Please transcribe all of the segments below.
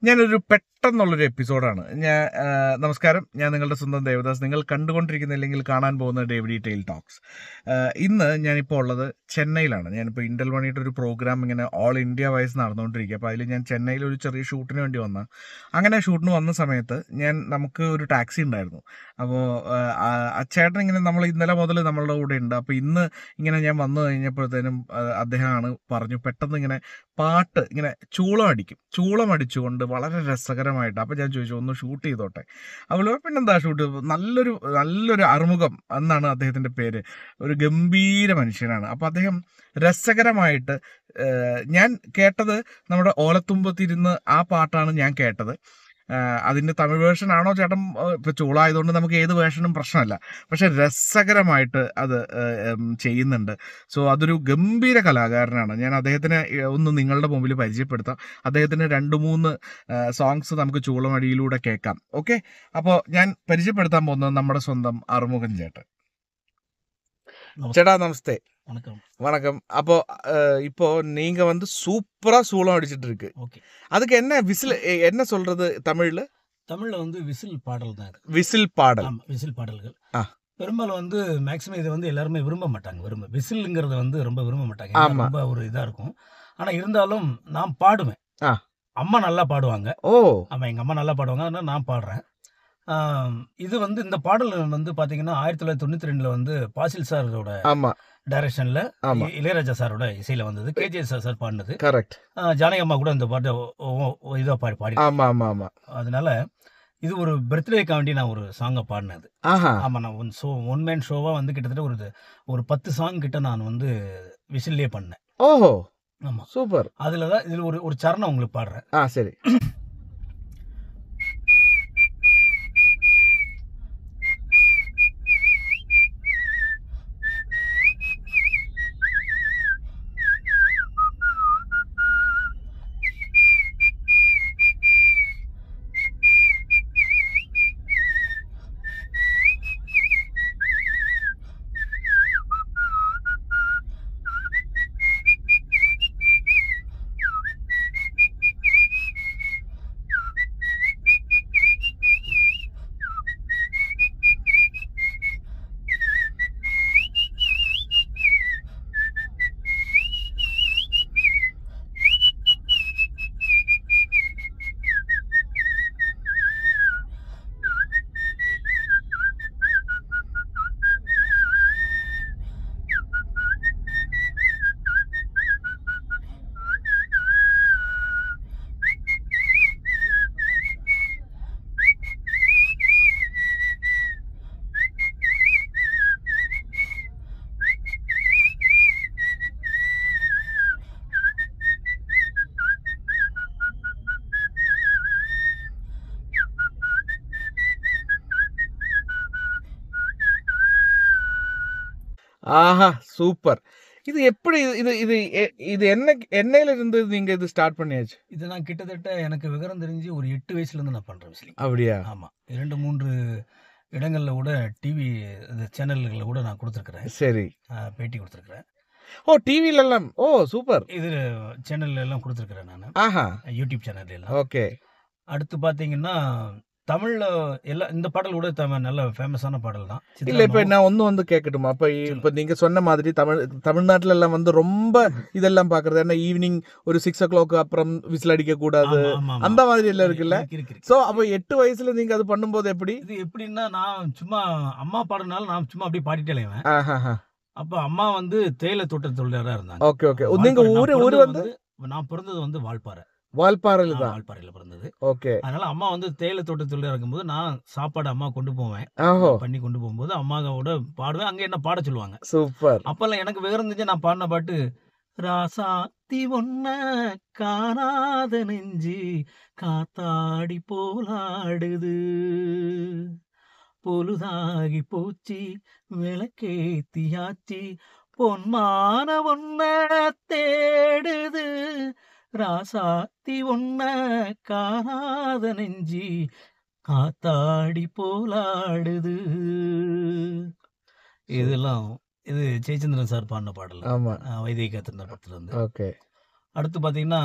ഞാനൊരു പെട്ടെന്നുള്ളൊരു എപ്പിസോഡാണ്. നമസ്കാരം, ഞാൻ നിങ്ങളുടെ സ്വന്തം ദേവദാസ്. നിങ്ങൾ കണ്ടുകൊണ്ടിരിക്കുന്ന അല്ലെങ്കിൽ കാണാൻ പോകുന്ന ഡേവിഡി ടെയിൽ ടോക്സ്. ഇന്ന് ഞാനിപ്പോൾ ഉള്ളത് ചെന്നൈയിലാണ്. ഞാനിപ്പോൾ ഇന്റൽ മണിയുടെ ഒരു പ്രോഗ്രാം ഇങ്ങനെ ഓൾ ഇന്ത്യ വൈസ് നടന്നുകൊണ്ടിരിക്കുക. അപ്പോൾ അതിൽ ഞാൻ ചെന്നൈയിൽ ഒരു ചെറിയ ഷൂട്ടിന് വേണ്ടി വന്ന. അങ്ങനെ ഷൂട്ടിന് വന്ന സമയത്ത് നമുക്ക് ഒരു ടാക്സി ഉണ്ടായിരുന്നു. അപ്പോൾ ചേട്ടൻ ഇങ്ങനെ നമ്മൾ ഇന്നലെ മുതൽ നമ്മളുടെ കൂടെ ഉണ്ട്. അപ്പോൾ ഇന്ന് ഇങ്ങനെ ഞാൻ വന്നു കഴിഞ്ഞപ്പോഴത്തേനും അദ്ദേഹമാണ് പറഞ്ഞു, പെട്ടെന്ന് ഇങ്ങനെ പാട്ട് ഇങ്ങനെ ചൂളം അടിച്ചുകൊണ്ട് വളരെ രസകരമായിട്ട്. അപ്പം ഞാൻ ചോദിച്ചു, ഒന്ന് ഷൂട്ട് ചെയ്തോട്ടെ. അവള് പിന്നെന്താ ഷൂട്ട്, നല്ലൊരു അറുമുഖം എന്നാണ് അദ്ദേഹത്തിൻ്റെ പേര്. ഒരു ഗംഭീര മനുഷ്യനാണ്. അപ്പം അദ്ദേഹം രസകരമായിട്ട്, ഞാൻ കേട്ടത് നമ്മുടെ ഓലത്തുമ്പത്തിരുന്ന് ആ പാട്ടാണ് ഞാൻ കേട്ടത്. അതിൻ്റെ തമിഴ് വേർഷൻ ആണോ ചേട്ടൻ? ഇപ്പോൾ ചൂളായതുകൊണ്ട് നമുക്ക് ഏത് വേർഷനും പ്രശ്നമല്ല, പക്ഷെ രസകരമായിട്ട് അത് ചെയ്യുന്നുണ്ട്. സോ അതൊരു ഗംഭീര കലാകാരനാണ്. ഞാൻ അദ്ദേഹത്തിനെ ഒന്ന് നിങ്ങളുടെ മുമ്പിൽ പരിചയപ്പെടുത്താം. അദ്ദേഹത്തിന് 2-3 സോങ്സ് നമുക്ക് ചൂളമടിയിലൂടെ കേൾക്കാം. ഓക്കെ, അപ്പോൾ ഞാൻ പരിചയപ്പെടുത്താൻ പോകുന്നത് നമ്മുടെ സ്വന്തം അറുമുഖൻ ചേട്ടൻ. ചേട്ടാ നമസ്തേ. வணக்கம். அப்போ இப்போ நீங்க சூப்பரா சூளம் அடிச்சிட்டு இருக்கு. ஓகே, அதுக்கு என்ன விசில், என்ன சொல்றது தமிழ்ல? தமிழ்ல விசில் பாடல் தான். விசில் பாடல். ஆமா, விசில் பாடல்கள். பெரும்பாலும் மேக்ஸிமம் இதை எல்லாருமே விரும்ப மாட்டாங்க. விசில்ங்கிறது ரொம்ப விரும்ப மாட்டாங்க. ரொம்ப ஒரு இதா இருக்கும். ஆனா இருந்தாலும் நான் பாடுவேன். அம்மா நல்லா பாடுவாங்க. ஓ, ஆமா, எங்க அம்மா நல்லா பாடுவாங்க. அதனால நான் பாடுறேன். இது இந்த பாடல் பாத்தீங்கன்னா 1992ல பாசில் சாரோட டைரக்ஷன்ல, இளையராஜா சாரோட இசையில வந்தது. கேஜே சார் பாடினது. கரெக்ட். ஜானகி அம்மா கூட இந்த பாட்டை இதா பாடி. ஆமா ஆமா ஆமா. அதனால இது ஒரு பர்த்டேக்காக வேண்டி நான் ஒரு சாங்கை பாடினது. ஆமா, நான் ஒன் மேன் ஷோவா கிட்டத்தட்ட ஒரு 10 சாங் கிட்ட நான் விசில்லே பண்ணேன். ஓஹோ, ஆமா, சூப்பர். அதுலதான் இதுல ஒரு சரணம் உங்களுக்கு பாடுறேன். சரி. ஆஹா, சூப்பர். இது எப்படி இது என்னையில இருந்து நீங்க இது ஸ்டார்ட் பண்ணியாச்சு? இது நான் கிட்டத்தட்ட எனக்கு விவரம் தெரிஞ்சு ஒரு 8 வயசுல இருந்து நான் பண்றேன் விசிலிங். அப்படியா? ஆமா, 2-3 இடங்கள்ல கூட டிவி சேனல்கள்ல கூட நான் கொடுத்துருக்கிறேன். சரி, பேட்டி கொடுத்துருக்கிறேன். ஓ, டிவில எல்லாம்? ஓ, சூப்பர். இது சேனல்ல எல்லாம் கொடுத்துருக்கிறேன் நான். ஆஹா, யூடியூப் சேனல்ல எல்லாம். ஓகே. அடுத்து பாத்தீங்கன்னா தமிழ்ல எல்லாம் இந்த பாடல் கூட நல்ல ஃபேமஸான பாடல் தான். இல்ல, இப்ப நான் ஒன்னு கேட்கட்டுமா? இப்ப நீங்க சொன்ன மாதிரி தமிழ்நாட்டுல எல்லாம் ரொம்ப இதெல்லாம் பாக்குறது என்ன, ஈவினிங் ஒரு 6 o'clock அப்புறம் விசில் அடிக்க கூடாது, அந்த மாதிரி எல்லாம் இருக்குல்ல? சோ அப்ப 8 வயசுல நீங்க அது பண்ணும்போது எப்படி? இது எப்படின்னா, நான் சும்மா அம்மா பாடுனால நான் சும்மா அப்படியே பாடிட்டே இல்லைவேன். அப்ப அம்மா தேயிலை தோட்ட தொழிலாளரா இருந்தாங்க. Okay okay. நீங்க ஊரு நான் பிறந்தது வால்பாறை. வால்பாறையில பிறந்தது. ஓகே. அதனால அம்மா தேயிலை தோட்டத்துல இருக்கும்போது நான் சாப்பாடு அம்மா கொண்டு போவேன். பண்ணி கொண்டு போகும்போது அம்மாவோட பாடுவேன். அங்க என்ன பாட சொல்லுவாங்க. சூப்பர். அப்பெல்லாம் எனக்கு விவரம் தெரிஞ்சு நான் பாடின பாட்டு, ராசாத்தி ஒன்ன காணாத நெஞ்சு காத்தாடி போலாடுது, பொழுதாகி போச்சு விளக்கேத்தியாச்சு, பொன்மான ஒன்ன தேடுது, ராசாத்தி ஒன்ன காணாத நெஞ்சி காத்தாடி போலாடுது. இதெல்லாம் இது ஜெயச்சந்திரன் சார் பாடின பாடல். ஆமா, வைதேகி காத்திருந்த படத்துல இருந்து. ஓகே. அடுத்து பாத்தீங்கன்னா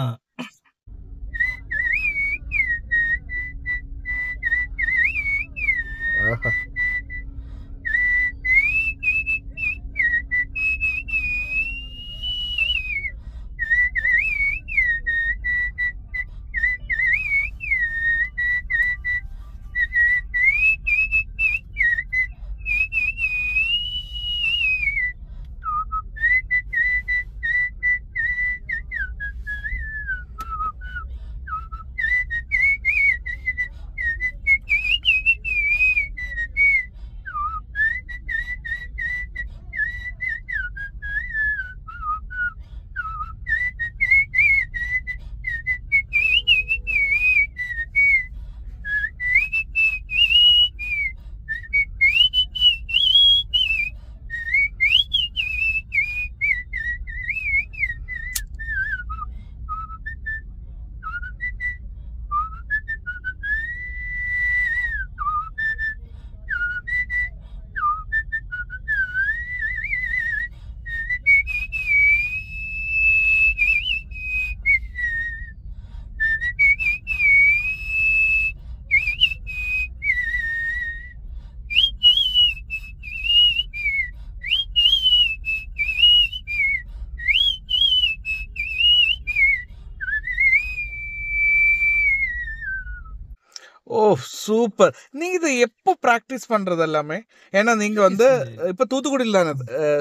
ஓ சூப்பர். நீங்க இது எப்போ பிராக்டிஸ் பண்றது எல்லாமே? ஏன்னா நீங்க வந்து இப்ப தூத்துக்குடியில் தானே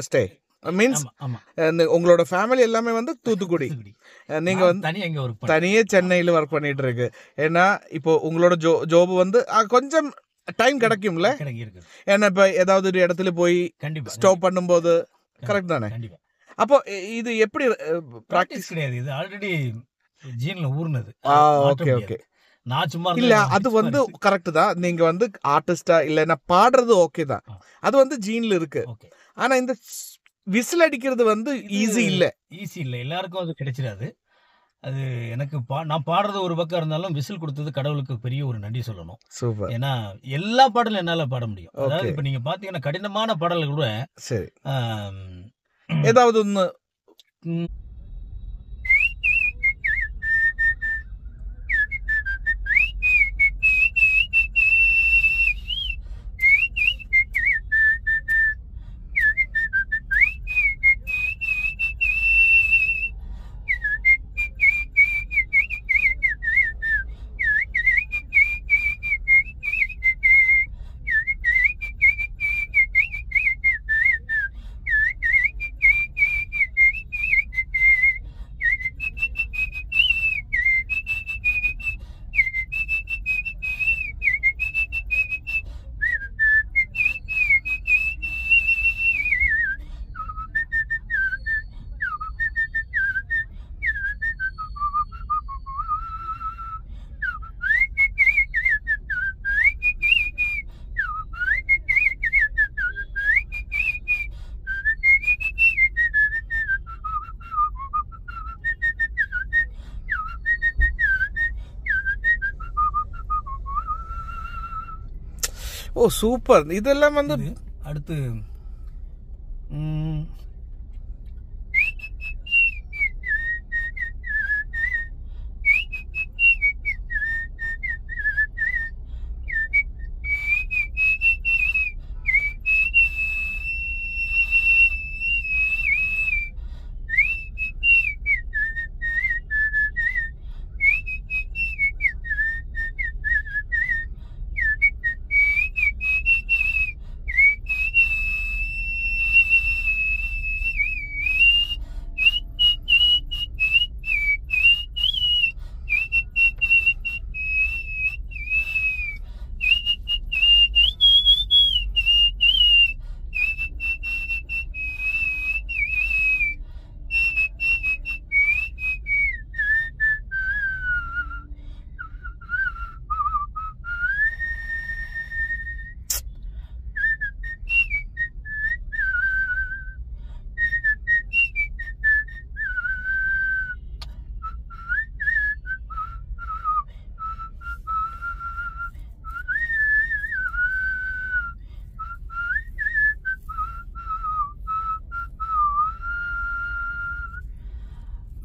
ஸ்டே, மீன்ஸ் உங்களோட ஃபேமிலி எல்லாமே வந்து தூத்துக்குடி, நீங்க வந்து தனியே சென்னையில ஒர்க் பண்ணிட்டு இருக்கு. ஏன்னா இப்போ உங்களோட ஜோப் வந்து கொஞ்சம் டைம் கிடைக்கும்ல, ஏன்னா இப்ப ஏதாவது ஒரு இடத்துல போய் ஸ்டாப் பண்ணும்போது கரெக்ட் தானே? அப்போ இது எப்படி பிராக்டிஸ்? கிடையாது, இது ஆல்ரெடி ஜீன்ல ஊர்னது. Okay okay. நான் சும்மா இல்ல அது வந்து கரெக்ட் தான். நீங்க வந்து ஆர்டிஸ்டா இல்லைன்னா பாடுறது ஓகே தான், அது வந்து ஜீன்ல இருக்கு. ஆனா இந்த விசில் அடிக்கிறது வந்து ஈஸி இல்ல. எல்லாருக்கும் அது கிடைச்சிடாது. அது எனக்கு நான் பாடுறது ஒரு பக்கம் இருந்தாலும் விசில் கொடுத்தது கடவுளுக்கு பெரிய ஒரு நன்றி சொல்லணும். சூப்பர். ஏன்னா எல்லா பாடலும் என்னால பாட முடியும். அதாவது இப்ப நீங்க பாத்தீங்கன்னா கடினமான பாடல்கள் கூட சரி ஏதாவது ஒண்ணு ஓ சூப்பர். இதெல்லாம் வந்து அடுத்து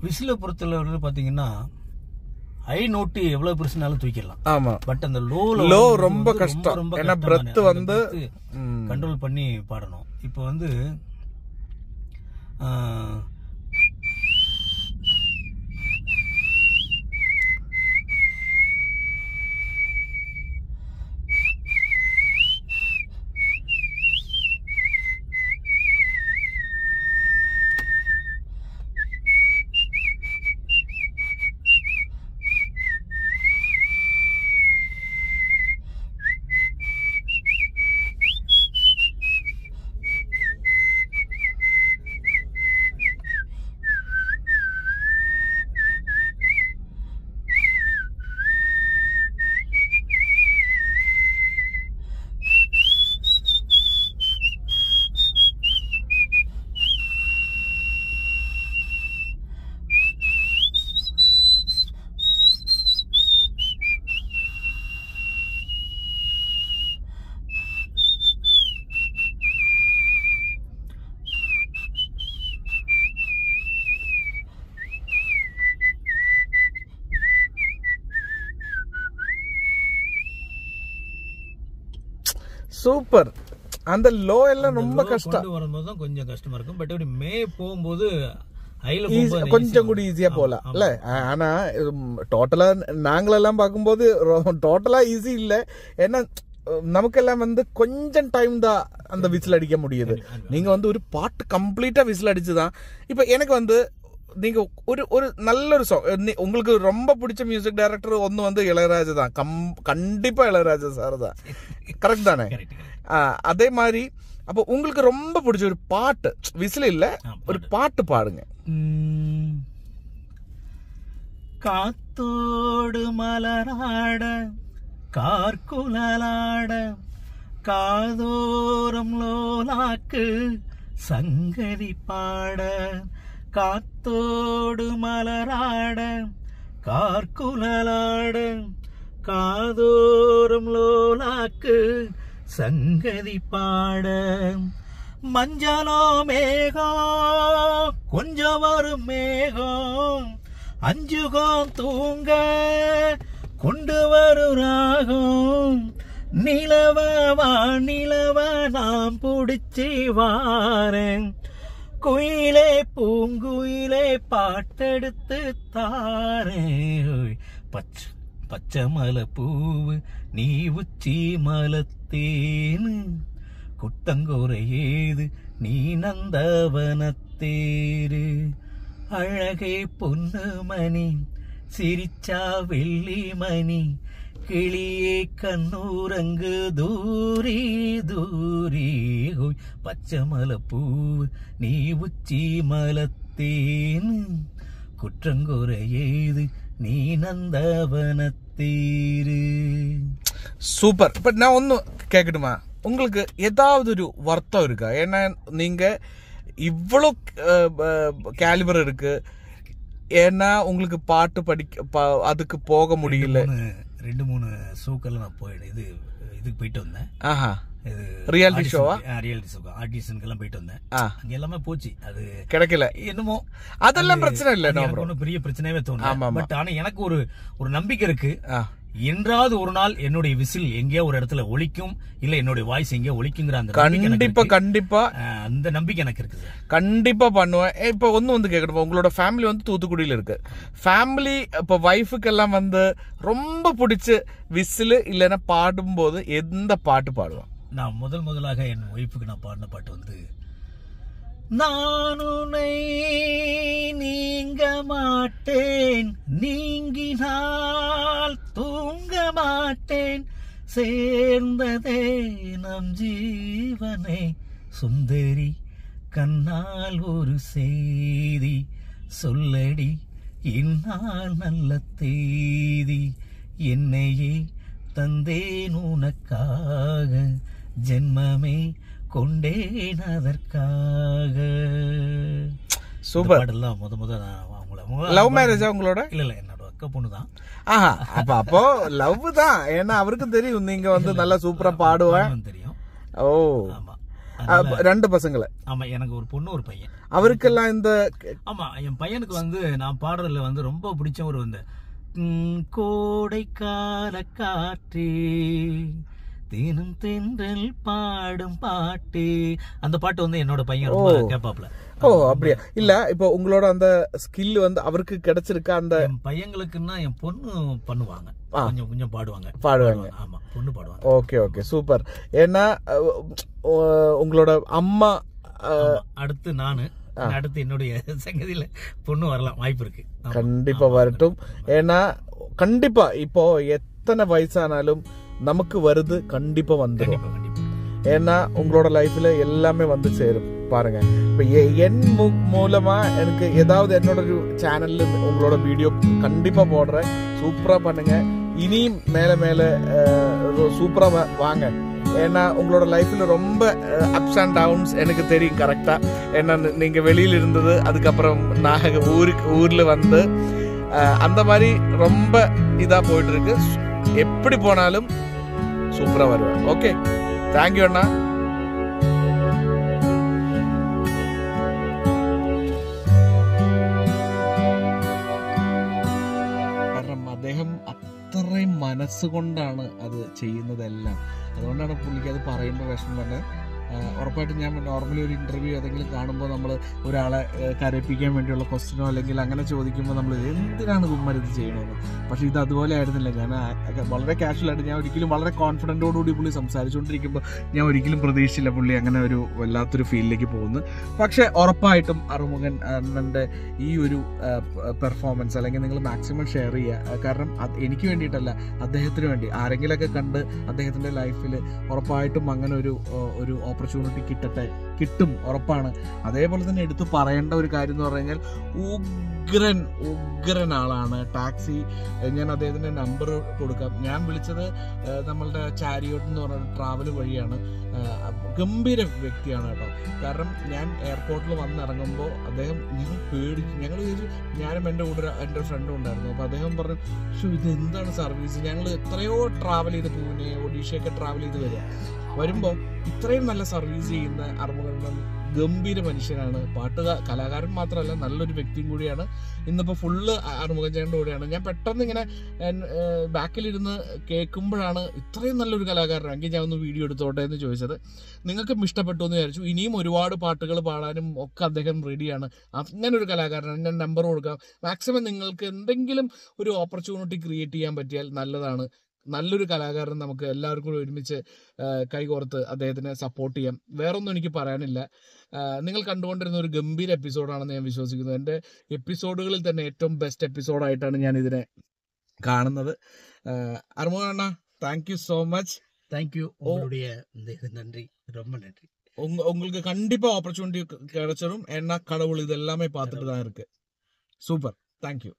விசில பொறுத்தளவு பாத்தீங்கன்னா ஹை நோட்டு எவ்வளவு பெருசுனாலும் தூக்கிடலாம். ஆமா, பட் அந்த லோ ரொம்ப கஷ்டம். ஏன்னா பிரெத் வந்து கண்ட்ரோல் பண்ணி பாடணும். இப்போ வந்து சூப்பர். அந்த லோ எல்லாம் ரொம்ப கஷ்டம் வரும்போது தான் கொஞ்சம் கஷ்டமா இருக்கும். பட் அப்படி மே போகும்போது கொஞ்சம் கூட ஈஸியா போலாம் இல்ல. ஆனா டோட்டலா நாங்களெல்லாம் பார்க்கும்போது டோட்டலா ஈஸி இல்ல. ஏன்னா நமக்கெல்லாம் வந்து கொஞ்சம் டைம் தான் அந்த விசில் அடிக்க முடியுது. நீங்க வந்து ஒரு பாட்டு கம்ப்ளீட்டா விசில் அடிச்சுதான். இப்ப எனக்கு வந்து நீங்க ஒரு நல்ல ஒரு சாங், உங்களுக்கு ரொம்ப பிடிச்ச மியூசிக் டைரக்டர் ஒன்னு வந்து இளையராஜா தான். கண்டிப்பா இளையராஜா சார் தான். கரெக்ட் தானே? அதே மாதிரி அப்போ உங்களுக்கு ரொம்ப பிடிச்ச ஒரு பாட்டு, விசில் இல்ல, ஒரு பாட்டு பாடுங்க. காத்தோடு மலராட கார்குழலாட காதோரம் லோலாக்கு சங்கதி பாட, காத்தோடு மலராட கார்குழலாட காதோரம் லோலாக்கு சங்கதி பாட, மஞ்சளோ மேகம் கொஞ்சம் வரும் மேகம் அஞ்சுகம் தூங்க கொண்டு வரும் ராகம், நிலவா நிலவ நாம் பிடிச்சி வாரேன், குயிலே பூங்குயிலே பாட்டெடுத்து தாரேன், பச்சை மலை பூவு நீ உச்சி மலத்தேனு குட்டங்கோரை ஏது நீ நந்தவனத்தேரு, அழகே பொண்ணு மணி சிரிச்சா வெள்ளி மணி கிளியே கண்ணூரங்கு தூரி தூரி, பச்சை மலை பூவு நீ உச்சி மலத்தேனு குற்றங்கோரை ஏது நீ நந்தவனத்தேரு. சூப்பர். இப்ப நான் ஒன்னு கேட்கட்டுமா, உங்களுக்கு ஏதாவது ஒரு வருத்தம் இருக்கா? ஏன்னா நீங்க இவ்வளோ கேலிபர் இருக்கு, ஏன்னா உங்களுக்கு பாட்டு அதுக்கு போக முடியல. 2-3 ஷோக்கெல்லாம் நான் போயிட்டேன். இதுக்கு போயிட்டு வந்தேன். ரியாலிட்டி ஷோவா? ரியாலிட்டி ஷோ ஆடிஷனுக்கெல்லாம் போயிட்டு வந்தேன். அங்க எல்லாமே போச்சு, அது கிடைக்கல. என்னமோ அதெல்லாம் பிரச்சனை இல்ல, ஒன்னும் பெரிய பிரச்சனையே தோணும். பட் ஆனா எனக்கு ஒரு நம்பிக்கை இருக்கு, என்றாவது ஒரு நாள் என்னுடைய விசில் எங்கேயோ ஒரு இடத்துல ஒலிக்கும், இல்ல என்னுடைய வாய்ஸ் எங்கேயோ ஒலிக்குங்கிற அந்த கண்டிப்பா அந்த நம்பிக்கை எனக்கு இருக்கு. கண்டிப்பா பண்ணுவேன். இப்ப ஒன்னு வந்து கேட்கணும், உங்களோட ஃபேமிலி வந்து தூத்துக்குடியில இருக்கு. ஃபேமிலி இப்ப வைஃபுக்கு எல்லாம் வந்து ரொம்ப பிடிச்ச விசில் இல்லைன்னா பாடும்போது எந்த பாட்டு பாடுவோம்? நான் முதலாக என் ஒய்ஃபுக்கு நான் பாடின பாட்டு வந்து, நான் உன்னை நீங்க மாட்டேன் நீங்கினால் தூங்க மாட்டேன் சேர்ந்ததே நம் ஜீவனே சுந்தரி கண்ணால் ஒரு செய்தி சொல்லடி இந்நாள் நல்ல தேதி என்னையே தந்தேன் உனக்காக ஜென்மமே கொண்டேன் அதற்காக. சூப்பர். பாடலாம் முத லவ் மேரேஜா உங்களோட? இல்ல என்னோட அக்கா பொண்ணு தான். அப்போ லவ் தான். ஏன்னா அவருக்கும் தெரியும் நீங்க வந்து நல்லா சூப்பரா பாடுவேன் தெரியும். ஓ ஆமா. 2 பசங்கள? ஆமா, எனக்கு ஒரு பொண்ணு ஒரு பையன். அவருக்கெல்லாம் இந்த ஆமா என் பையனுக்கு வந்து நான் பாடுறதுல வந்து ரொம்ப பிடிச்ச ஒரு இந்த கோடைக்கால காற்றே தினம் தென்றல் பாடும் பாட்டு, அந்த பாட்டு வந்து என்னோட பையன் ரொம்ப கேப்பாப்ல. ஓ அப்படியா? இல்ல இப்போ உங்களோட அந்த ஸ்கில் வந்து அவருக்கு கிடைச்சிருக்கா? அந்த பையங்களுக்குன்னா என் பொண்ணு பண்ணுவாங்க, கொஞ்சம் பாடுவாங்க. ஆமா, பொண்ணு பாடுவாங்க. Okay super. ஏன்னா உங்களோட அம்மா அடுத்து நானு, அடுத்து என்னுடைய சங்கதியில பொண்ணு வரலாம், வாய்ப்பு இருக்கு. கண்டிப்பா வரட்டும். ஏன்னா கண்டிப்பா இப்போ எத்தனை வயசானாலும் நமக்கு வருது, கண்டிப்பா வந்துடும். ஏன்னா உங்களோட லைஃப்ல எல்லாமே வந்து சேரும். பாருங்க, இப்ப என் மூலமா எனக்கு ஏதாவது என்னோட சேனல்ல உங்களோட வீடியோ கண்டிப்பா போடுறேன். சூப்பரா பண்ணுங்க. இனி மேல மேல சூப்பரா வாங்க. ஏன்னா உங்களோட லைஃப்ல ரொம்ப அப்ஸ் அண்ட் டவுன்ஸ் எனக்கு தெரியும் கரெக்டா. ஏன்னா நீங்க வெளியில இருந்தது, அதுக்கப்புறம் நான் ஊர்ல வந்து அந்த மாதிரி ரொம்ப இதா போயிட்டு இருக்கு. எப்படி போனாலும் சூப்பரா வருவேன். ஓகே, தேங்க்யூ அண்ணா. കാരണം അദ്ദേഹം അത്രയും മനസ്സുകൊണ്ടാണ് അത് ചെയ്യുന്നതെല്ലാം. അതുകൊണ്ടാണ് പുള്ളിക്ക് അത് പറയുമ്പോൾ വിഷമം പറഞ്ഞത്. ഉറപ്പായിട്ടും ഞാൻ നോർമലി ഒരു ഇൻ്റർവ്യൂ ഏതെങ്കിലും കാണുമ്പോൾ നമ്മൾ ഒരാളെ കരയിപ്പിക്കാൻ വേണ്ടിയുള്ള ക്വസ്റ്റ്യനോ അല്ലെങ്കിൽ അങ്ങനെ ചോദിക്കുമ്പോൾ നമ്മൾ എന്തിനാണ് കുമ്മരുത് ചെയ്യണമെന്ന്. പക്ഷേ ഇത് അതുപോലെ ആയിരുന്നില്ല. ഞാൻ വളരെ കാഷ്വലായിട്ട്, ഞാൻ ഒരിക്കലും വളരെ കോൺഫിഡൻറ്റോടുകൂടി പുള്ളി സംസാരിച്ചുകൊണ്ടിരിക്കുമ്പോൾ ഞാൻ ഒരിക്കലും പ്രതീക്ഷിച്ചില്ല പുള്ളി അങ്ങനെ ഒരു വല്ലാത്തൊരു ഫീൽഡിലേക്ക് പോകുന്നു. പക്ഷേ ഉറപ്പായിട്ടും അറുമുഖൻ അണ്ണൻ്റെ ഈ ഒരു പെർഫോമൻസ് അല്ലെങ്കിൽ നിങ്ങൾ മാക്സിമം ഷെയർ ചെയ്യുക. കാരണം എനിക്ക് വേണ്ടിയിട്ടല്ല, അദ്ദേഹത്തിന് വേണ്ടി. ആരെങ്കിലൊക്കെ കണ്ട് അദ്ദേഹത്തിൻ്റെ ലൈഫിൽ ഉറപ്പായിട്ടും അങ്ങനെ ഒരു ഓപ്പർച്യൂണിറ്റി കിട്ടും, ഉറപ്പാണ്. അതേപോലെ തന്നെ എടുത്തു പറയേണ്ട ഒരു കാര്യം എന്ന് പറഞ്ഞു കഴിഞ്ഞാൽ ഉഗ്രൻ ആളാണ്. ടാക്സി, ഞാൻ അദ്ദേഹത്തിൻ്റെ നമ്പർ കൊടുക്കാം. ഞാൻ വിളിച്ചത് നമ്മളുടെ ചാരിയോട്ട് എന്ന് പറഞ്ഞ ട്രാവൽ വഴിയാണ്. ഗംഭീര വ്യക്തിയാണ് കേട്ടോ. കാരണം ഞാൻ എയർപോർട്ടിൽ വന്നിറങ്ങുമ്പോൾ അദ്ദേഹം ഞങ്ങൾ പേടിച്ചു. ഞങ്ങൾ ചോദിച്ചു, ഞാനും എൻ്റെ കൂടെ എൻ്റെ ഫ്രണ്ടും ഉണ്ടായിരുന്നു. അപ്പോൾ അദ്ദേഹം പറഞ്ഞു, ഇതെന്താണ് സർവീസ്, ഞങ്ങൾ എത്രയോ ട്രാവൽ ചെയ്ത് പൂനെ, ഒഡീഷയൊക്കെ ട്രാവൽ ചെയ്ത് വരുമ്പോൾ ഇത്രയും നല്ല സർവീസ് ചെയ്യുന്ന അറുമുഖൻ ഗംഭീര മനുഷ്യനാണ്. കലാകാരൻ മാത്രമല്ല, നല്ലൊരു വ്യക്തിയും കൂടിയാണ്. ഇന്നിപ്പോൾ ഫുള്ള് അറുമുഖൻ ചേട്ടൻ്റെ കൂടെയാണ്. ഞാൻ പെട്ടെന്ന് ഇങ്ങനെ ബാക്കിലിരുന്ന് കേൾക്കുമ്പോഴാണ് ഇത്രയും നല്ലൊരു കലാകാരനാണെങ്കിൽ ഞാൻ ഒന്ന് വീഡിയോ എടുത്തോട്ടെ എന്ന് ചോദിച്ചത്. നിങ്ങൾക്കും ഇഷ്ടപ്പെട്ടു എന്ന് വിചാരിച്ചു. ഇനിയും ഒരുപാട് പാട്ടുകൾ പാടാനും ഒക്കെ അദ്ദേഹം റെഡിയാണ്. അങ്ങനെ ഒരു കലാകാരനാണ്. ഞാൻ നമ്പർ കൊടുക്കാം. മാക്സിമം നിങ്ങൾക്ക് എന്തെങ്കിലും ഒരു ഓപ്പർച്യൂണിറ്റി ക്രിയേറ്റ് ചെയ്യാൻ പറ്റിയാൽ നല്ലതാണ്. നല്ലൊരു കലാകാരൻ നമുക്ക് എല്ലാവർക്കും കൂടി ഒരുമിച്ച് കൈകോർത്ത് അദ്ദേഹത്തിനെ സപ്പോർട്ട് ചെയ്യാം. വേറൊന്നും എനിക്ക് പറയാനില്ല. നിങ്ങൾ കണ്ടുകൊണ്ടിരുന്ന ഒരു ഗംഭീര എപ്പിസോഡാണെന്ന് ഞാൻ വിശ്വസിക്കുന്നു. എൻ്റെ എപ്പിസോഡുകളിൽ തന്നെ ഏറ്റവും ബെസ്റ്റ് എപ്പിസോഡായിട്ടാണ് ഞാൻ ഇതിനെ കാണുന്നത്. അറുമുഖൻ അണ്ണா, thank you so much. Thank you. நன்றி, ரொம்ப நன்றி. உங்களுக்கு கண்டிப்பா ஆப்பர்ச்சுனிட்டி கிடைச்சிடும். ஏன்னா கடவுள் இது எல்லாமே பார்த்துட்டு தான் இருக்கு. Super, thank you.